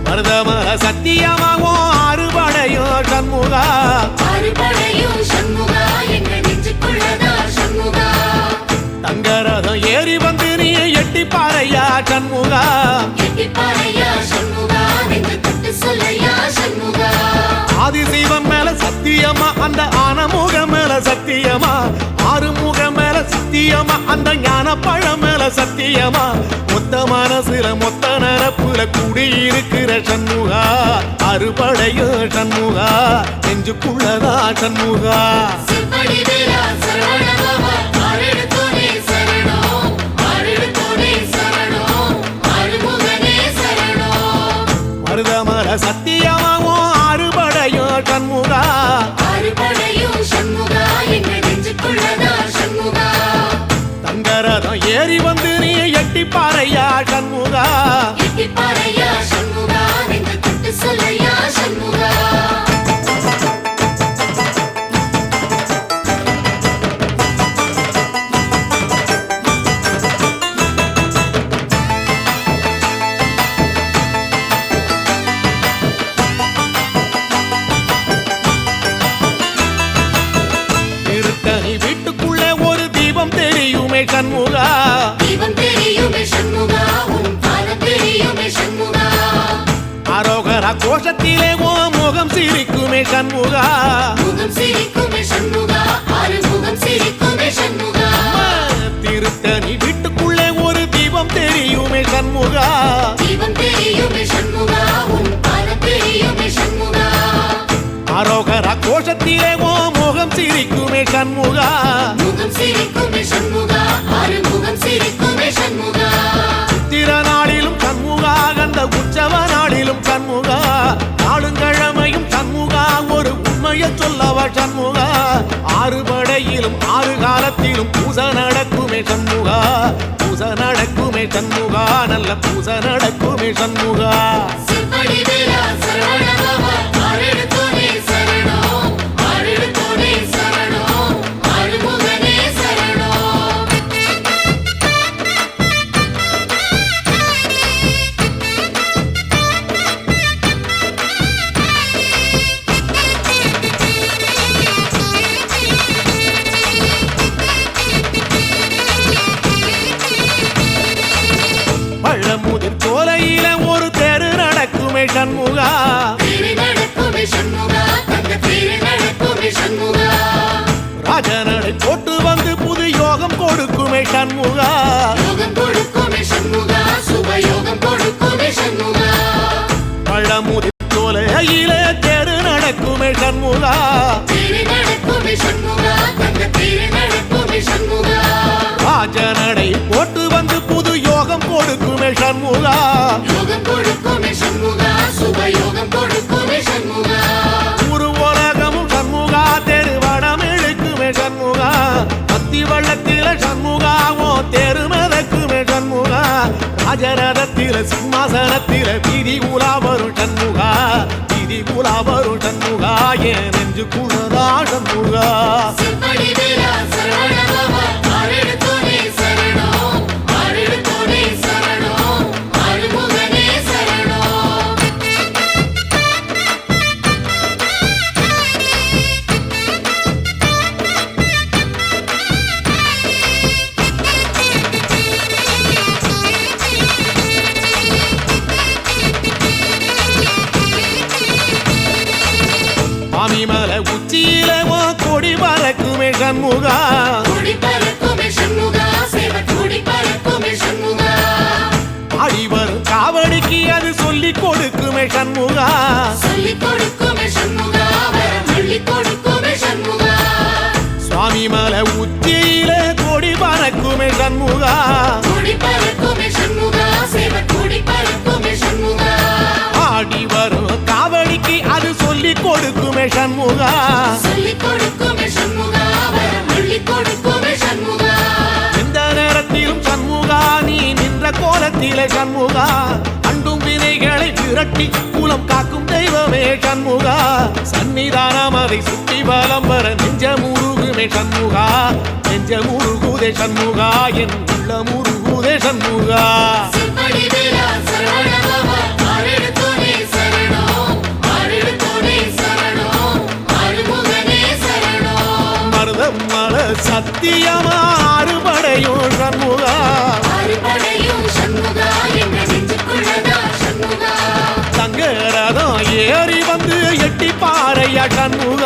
மருதமர சத்தியமாவோ அறுபடையோ சண்முகா தங்கரதம் ஏறி வந்து நீ எட்டி பாறையா சண்முகா ஆதிசைவம் மேல சத்தியமா அந்த ஆனமுகம் மேல சத்தியமா ஆறுமுகம் மேல சத்தியமா அந்த ஞான பழம் மேல சத்தியமா மொத்த மனசுல மொத்த நரப்புல குடியிருக்கிற சண்முகா அறுபடையோ சண்முகா நெஞ்சுக்குள்ளதா சண்முகா மருதமர சத்தியமாவோ அறுபடையோ சண்முகா தங்கரதம் ஏறி வந்து நீ எட்டி பாறையா சண்முகா திருத்தணி வீட்டுக்குள்ளே ஒரு தீபம் தெரியுமே சண்முகா அரோகரா கோஷத்திலே ஓ முகம் சிரிக்குமே சண்முகா திருத்தணி வீட்டுக்குள்ளே ஒரு தீபம் தெரியுமே சண்முகா அரோகரா கோஷத்திலே ஓ முகம் சிரிக்குமே சண்முகா சித்திர நாளிலும் சண்முகா கந்த உற்சவ நாளிலும் சண்முகா நாடுங்கிழமையும் சண்முகா ஒரு உண்மையை சொல்லவா சண்முகா ஆறுபடையிலும் ஆறு காலத்திலும் பூச நடக்குமே சண்முகா பூச நடக்குமே சண்முகா நல்ல பூச நடக்குமே சண்முகா பழமுதிர் சோலையில ஒரு தெரு நடக்குமே சண்முகா ராஜனடை போட்டு வந்து புது யோகம் கொடுக்குமே சண்முகா பழமுதிர் சோலையில தெரு நடக்குமே சண்முகா ராஜனடை போட்டு வந்து புது யோகம் கொடுக்குமே சண்முகா ஒரு உலகமும் சண்முகா தெருவடம் இழுக்குமே சண்முகா பத்தி வள்ளத்தில சண்முகாவோ தெரு மிதக்குமே சண்முகா ராஜரதத்தில சிம்மாசனத்தில வீதி உலா வரும் சண்முகா வீதி உலா வரும் சண்முகா ஏன் நெஞ்சு குளதா சண்முகா மாமிமல உச்சியில கொடி பறக்குமே சண்முகா ஆடி வரும் காவடிக்கு அது சொல்லி கொடுக்குமே சண்முகா சுவாமி மல உச்சியில கொடி பறக்குமே சண்முகா ஆடி வரும் காவடிக்கு அது சொல்லி கொடுக்குமே சண்முகா எந்த நேரத்திலும் சண்முகா நீ நின்ற கோலத்திலே சண்முகா அண்டும் வினைகளை விரட்டி குலம் காக்கும் தெய்வமே சண்முகா சன்னிதானம் அதை சுற்றி பலம் வர நெஞ்ச முருகுமே சண்முகா நெஞ்ச முருகு உருகுதே சண்முகா என் உள்ளம் உருகுதே சண்முகா செம்படி வேலா சரவணபவா ஆறெடுத்தோனே சரணம் ஆறெடுத்தோனே சரணம் ஆறுமுகனே சரணம் மருதம் மல சத்தியமா அறுபடையும் சண்முகா ஆறுபடையும் சண்முகா என்ற நெஞ்சுக்குள்ளதா சண்முகா தங்க ரதம் ஏறி வந்து எட்டி பாறையா சண்முகா